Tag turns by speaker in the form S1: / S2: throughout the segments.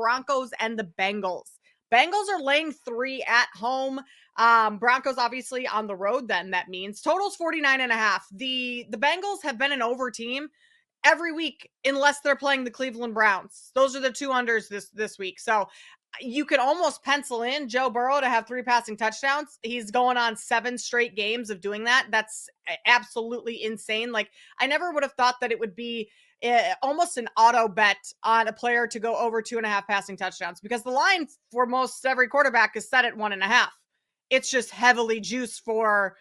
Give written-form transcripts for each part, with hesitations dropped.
S1: Broncos and the Bengals. Bengals are laying 3 at home. Broncos obviously on the road, then that means totals 49.5. The Bengals have been an over team every week unless they're playing the Cleveland Browns. Those are the 2 unders this week. So you could almost pencil in Joe Burrow to have 3 passing touchdowns. He's going on 7 straight games of doing that. That's absolutely insane. Like, I never would have thought that it would be almost an auto bet on a player to go over 2.5 passing touchdowns, because the line for most every quarterback is set at 1.5. It's just heavily juiced for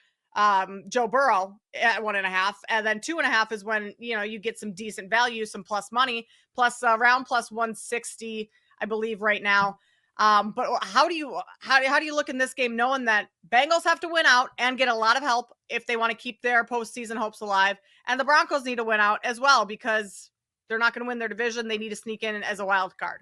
S1: Joe Burrow at 1.5, and then 2.5 is when you get some decent value, some plus money, plus around plus 160, I believe, right now. But how do you look in this game, knowing that Bengals have to win out and get a lot of help if they want to keep their postseason hopes alive, and the Broncos need to win out as well because they're not going to win their division. They need to sneak in as a wild card.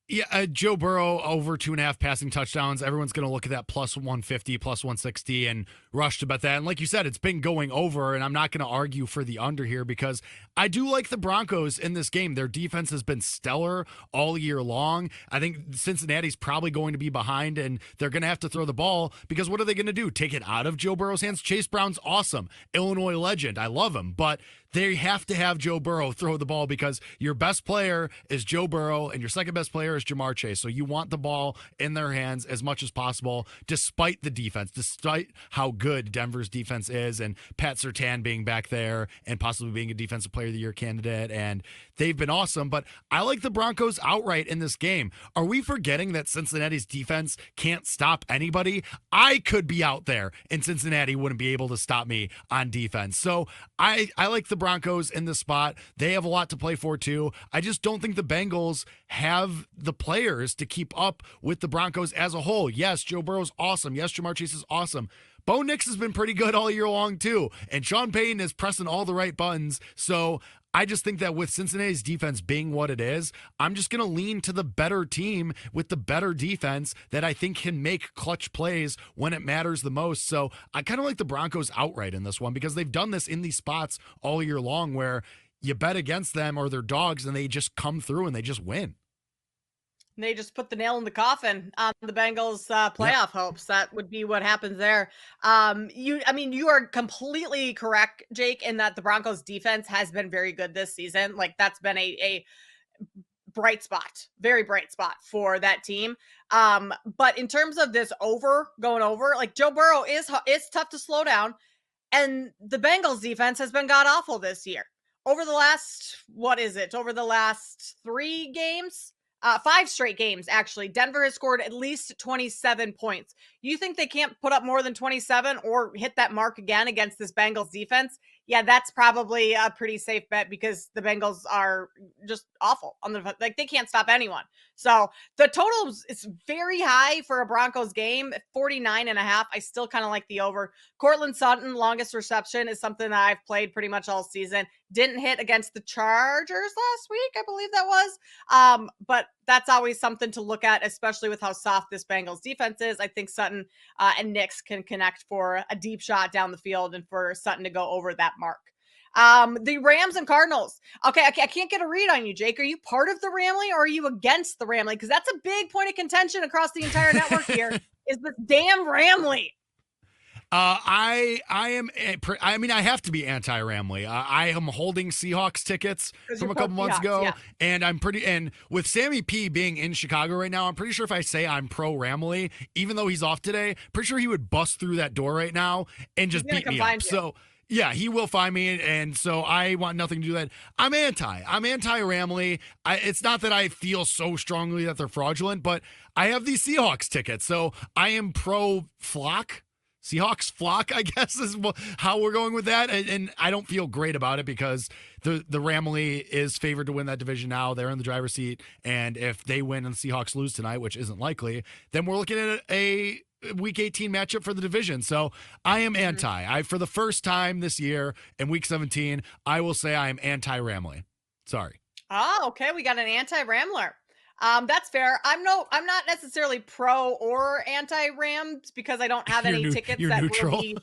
S2: Yeah, Joe Burrow over 2.5 passing touchdowns. Everyone's going to look at that plus 150, plus 160 and rush to bet that. And like you said, it's been going over, and I'm not going to argue for the under here because I do like the Broncos in this game. Their defense has been stellar all year long. I think Cincinnati's probably going to be behind, and they're going to have to throw the ball because what are they going to do? Take it out of Joe Burrow's hands? Chase Brown's awesome. Illinois legend. I love him. But they have to have Joe Burrow throw the ball because your best player is Joe Burrow and your second best player is Jamar Chase. So you want the ball in their hands as much as possible, despite the defense, despite how good Denver's defense is, and Pat Surtain being back there and possibly being a defensive player of the year candidate. And they've been awesome, but I like the Broncos outright in this game. Are we forgetting that Cincinnati's defense can't stop anybody? I could be out there and Cincinnati wouldn't be able to stop me on defense. So I like the Broncos in this spot. They have a lot to play for too. I just don't think the Bengals have the players to keep up with the Broncos as a whole. Yes, Joe Burrow's awesome. Yes, Jamar Chase is awesome. Bo Nix has been pretty good all year long too. And Sean Payton is pressing all the right buttons. So I just think that with Cincinnati's defense being what it is, I'm just going to lean to the better team with the better defense that I think can make clutch plays when it matters the most. So I kind of like the Broncos outright in this one because they've done this in these spots all year long where you bet against them or they're dogs and they just come through and they just win.
S1: They just put the nail in the coffin on the Bengals playoff hopes. That would be what happens there. You are completely correct, Jake, in that the Broncos defense has been very good this season. Like, that's been a bright spot, very bright spot for that team. But in terms of this going over, like, Joe Burrow is tough to slow down. And the Bengals defense has been god awful this year. Over the last 3 games, 5 straight games, actually, Denver has scored at least 27 points. You think they can't put up more than 27 or hit that mark again against this Bengals defense? Yeah, that's probably a pretty safe bet because the Bengals are just awful they can't stop anyone. So the total is very high for a Broncos game, 49.5. I still kind of like the over. Cortland Sutton, longest reception, is something that I've played pretty much all season. Didn't hit against the Chargers last week, I believe that was. But that's always something to look at, especially with how soft this Bengals defense is. I think Sutton and Nix can connect for a deep shot down the field and for Sutton to go over that mark. The Rams and Cardinals. Okay, I can't get a read on you, Jake. Are you part of the Ramley or are you against the Ramley? Because that's a big point of contention across the entire network here is this damn Ramley.
S2: I have to be anti-Ramley. I am holding Seahawks tickets from a couple months ago, yeah. And with Sammy P being in Chicago right now, I'm pretty sure if I say I'm pro Ramley, even though he's off today, pretty sure he would bust through that door right now and just beat me up. So yeah, he will find me, and so I want nothing to do with that. I'm anti-Ramley. It's not that I feel so strongly that they're fraudulent, but I have these Seahawks tickets, so I am pro flock. Seahawks flock, I guess, is how we're going with that. And I don't feel great about it because the Ramley is favored to win that division now. They're in the driver's seat. And if they win and the Seahawks lose tonight, which isn't likely, then we're looking at a Week 18 matchup for the division. So I am anti. For the first time this year in Week 17, I will say I am anti-Ramley. Sorry.
S1: Oh, okay. We got an anti-Ramler. That's fair. I'm not necessarily pro or anti-Rams because I don't have any tickets that neutral. Will be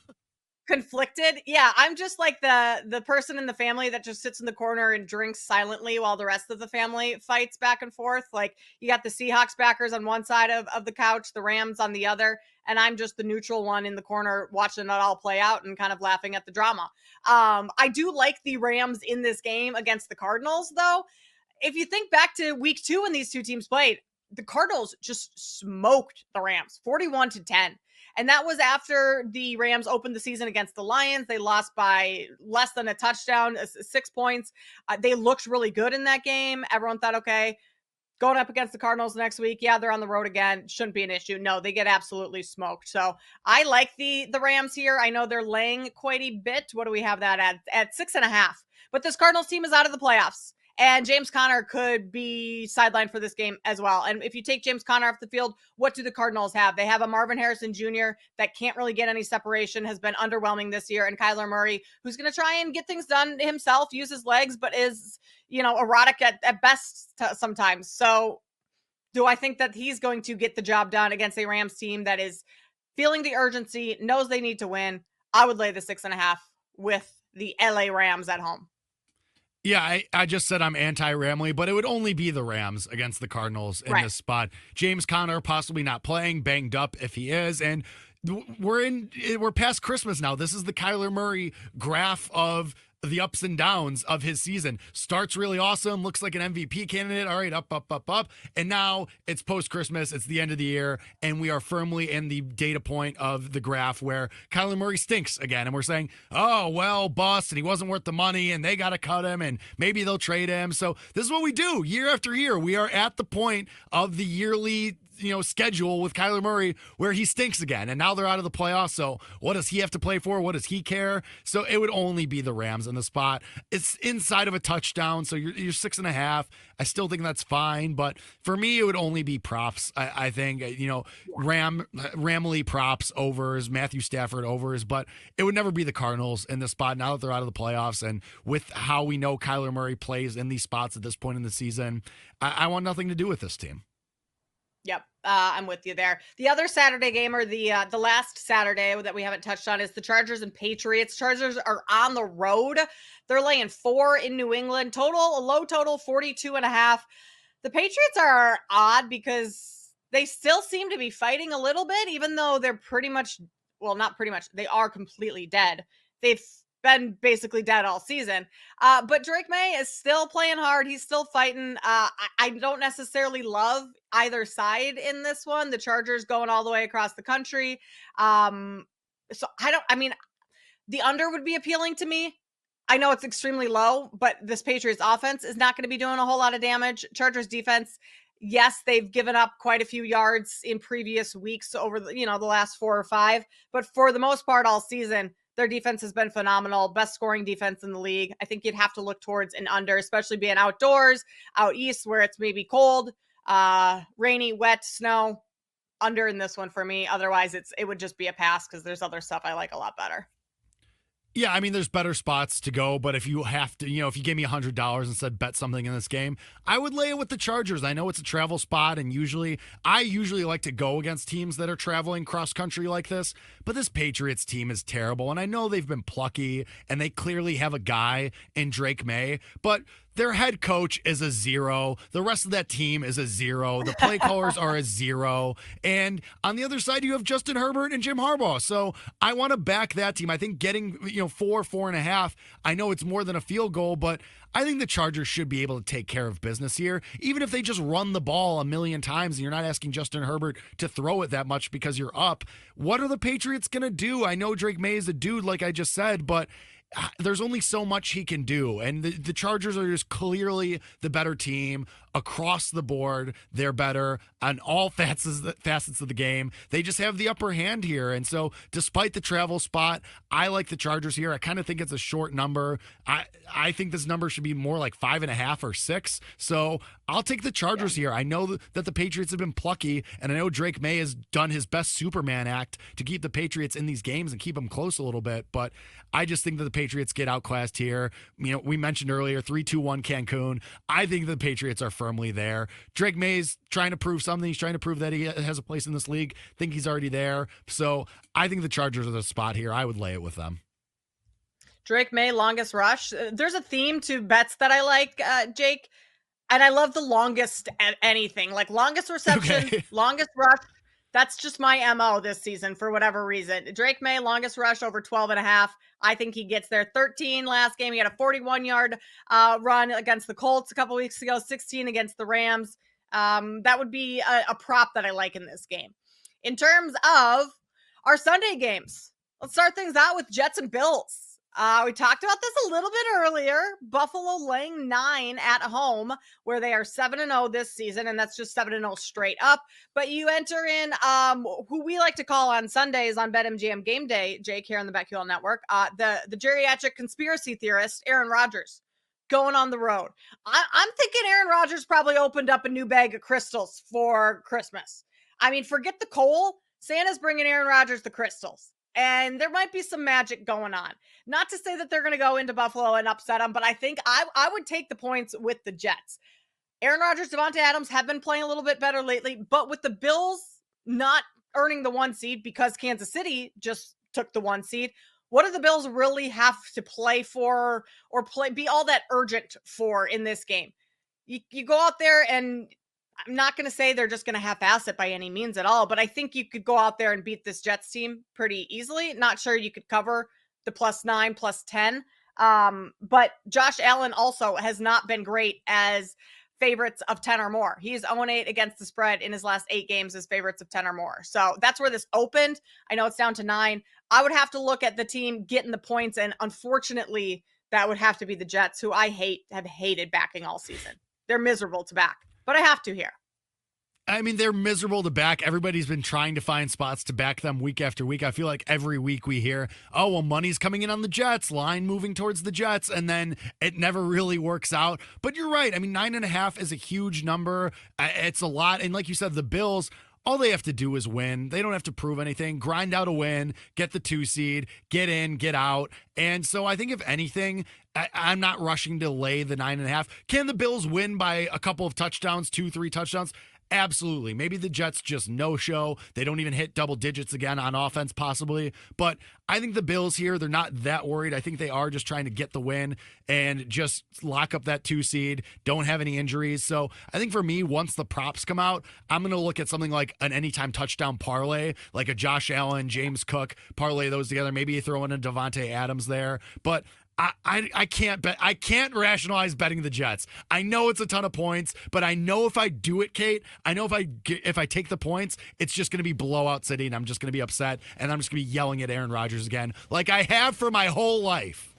S1: conflicted. Yeah, I'm just like the person in the family that just sits in the corner and drinks silently while the rest of the family fights back and forth. Like you got the Seahawks backers on one side of the couch, the Rams on the other, and I'm just the neutral one in the corner watching it all play out and kind of laughing at the drama. I do like the Rams in this game against the Cardinals, though. If you think back to week 2 when these two teams played, the Cardinals just smoked the Rams 41-10. And that was after the Rams opened the season against the Lions. They lost by less than a touchdown, 6 points. They looked really good in that game. Everyone thought, okay, going up against the Cardinals next week, yeah, they're on the road again. Shouldn't be an issue. No, they get absolutely smoked. So I like the Rams here. I know they're laying quite a bit. What do we have that at 6.5? But this Cardinals team is out of the playoffs. And James Conner could be sidelined for this game as well. And if you take James Conner off the field, what do the Cardinals have? They have a Marvin Harrison Jr. that can't really get any separation, has been underwhelming this year, and Kyler Murray, who's going to try and get things done himself, use his legs, but is, erratic at best sometimes. So do I think that he's going to get the job done against a Rams team that is feeling the urgency, knows they need to win? I would lay the 6.5 with the LA Rams at home.
S2: Yeah, I just said I'm anti-Ramley, but it would only be the Rams against the Cardinals in this spot. James Conner possibly not playing, banged up if he is, and we're past Christmas now. This is the Kyler Murray graph of the ups and downs of his season. Starts really awesome, looks like an MVP candidate. All right, up. And now it's post-Christmas, it's the end of the year, and we are firmly in the data point of the graph where Kyler Murray stinks again. And we're saying, oh, well, bust, and he wasn't worth the money, and they got to cut him, and maybe they'll trade him. So this is what we do year after year. We are at the point of the yearly schedule with Kyler Murray where he stinks again, and now they're out of the playoffs. So what does he have to play for? What does he care? So it would only be the Rams in the spot. It's inside of a touchdown, so you're 6.5. I still think that's fine, but for me, it would only be props. I think Ramley props overs, Matthew Stafford overs, but it would never be the Cardinals in the spot now that they're out of the playoffs, and with how we know Kyler Murray plays in these spots at this point in the season, I want nothing to do with this team.
S1: Yep, I'm with you there. The other Saturday game, or the last Saturday that we haven't touched on, is the Chargers and Patriots. Chargers are on the road. They're laying 4 in New England. A low total, 42.5. The Patriots are odd because they still seem to be fighting a little bit, even though they're pretty much, well, not pretty much, they are completely dead. They've been basically dead all season. But Drake May is still playing hard. He's still fighting. I don't necessarily love either side in this one. The Chargers going all the way across the country. The under would be appealing to me. I know it's extremely low, but this Patriots offense is not going to be doing a whole lot of damage. Chargers defense, yes, they've given up quite a few yards in previous weeks over the last 4 or 5, but for the most part all season, their defense has been phenomenal. Best scoring defense in the league. I think you'd have to look towards an under, especially being outdoors, out east where it's maybe cold, rainy, wet, snow. Under in this one for me. Otherwise, it would just be a pass because there's other stuff I like a lot better.
S2: Yeah, I mean, there's better spots to go, but if you have to, if you gave me $100 and said bet something in this game, I would lay it with the Chargers. I know it's a travel spot, and I usually like to go against teams that are traveling cross country like this, but this Patriots team is terrible, and I know they've been plucky, and they clearly have a guy in Drake May, but their head coach is a 0. The rest of that team is a 0. The play callers are a 0. And on the other side, you have Justin Herbert and Jim Harbaugh. So I want to back that team. I think getting 4.5, I know it's more than a field goal, but I think the Chargers should be able to take care of business here, even if they just run the ball a million times and you're not asking Justin Herbert to throw it that much because you're up. What are the Patriots going to do? I know Drake May is a dude, like I just said, but there's only so much he can do, and the Chargers are just clearly the better team across the board. They're better on all facets of the game. They just have the upper hand here, and so despite the travel spot, I like the Chargers here. I kind of think it's a short number. I think this number should be more like 5.5 or 6, so I'll take the Chargers here. I know that the Patriots have been plucky, and I know Drake May has done his best Superman act to keep the Patriots in these games and keep them close a little bit, but I just think that the Patriots get outclassed here. We mentioned earlier 3-2-1 Cancun. I think the Patriots are firmly there. Drake May's trying to prove something. He's trying to prove that he has a place in this league. Think he's already there. So I think the Chargers are the spot here. I would lay it with them.
S1: Drake May, longest rush. There's a theme to bets that I like, Jake. And I love the longest at anything, like longest reception, longest rush. That's just my MO this season for whatever reason. Drake May, longest rush over 12.5. I think he gets there. 13 last game. He had a 41-yard run against the Colts a couple weeks ago, 16 against the Rams. That would be a prop that I like in this game. In terms of our Sunday games, let's start things out with Jets and Bills. We talked about this a little bit earlier. Buffalo laying 9 at home, where they are 7-0 this season, and that's just 7-0 straight up. But you enter in who we like to call on Sundays on BetMGM Game Day, Jake, here on the BetQL Network, the geriatric conspiracy theorist, Aaron Rodgers, going on the road. I'm thinking Aaron Rodgers probably opened up a new bag of crystals for Christmas. I mean, forget the coal. Santa's bringing Aaron Rodgers the crystals. And there might be some magic going on. Not to say that they're going to go into Buffalo and upset them, but I think I would take the points with the Jets. Aaron Rodgers, Devontae Adams have been playing a little bit better lately, but with the Bills not earning the 1 seed because Kansas City just took the 1 seed, what do the Bills really have to play for or be all that urgent for in this game? You go out there, and I'm not going to say they're just going to half-ass it by any means at all, but I think you could go out there and beat this Jets team pretty easily. Not sure you could cover the +9, +10. But Josh Allen also has not been great as favorites of 10 or more. He's 0-8 against the spread in his last 8 games as favorites of 10 or more. So that's where this opened. I know it's down to 9. I would have to look at the team getting the points, and unfortunately, that would have to be the Jets, who I have hated backing all season. They're miserable to back. But I have to here.
S2: I mean, they're miserable to back. Everybody's been trying to find spots to back them week after week. I feel like every week we hear, oh, well, money's coming in on the Jets, line moving towards the Jets, and then it never really works out. But you're right. I mean, 9.5 is a huge number. It's a lot. And like you said, the Bills, all they have to do is win. They don't have to prove anything. Grind out a win, get the 2 seed, get in, get out. And so I think if anything, I'm not rushing to lay the 9.5. Can the Bills win by a couple of touchdowns, 2-3 touchdowns? Absolutely. Maybe the Jets just no-show. They don't even hit double digits again on offense, possibly. But I think the Bills here, they're not that worried. I think they are just trying to get the win and just lock up that 2 seed. Don't have any injuries. So I think for me, once the props come out, I'm going to look at something like an anytime touchdown parlay, like a Josh Allen, James Cook, parlay those together. Maybe you throw in a Devontae Adams there. But I can't bet. I can't rationalize betting the Jets. I know it's a ton of points, but I know if I do it, Kate, I know if I take the points, it's just going to be blowout city, and I'm just going to be upset, and I'm just going to be yelling at Aaron Rodgers again, like I have for my whole life.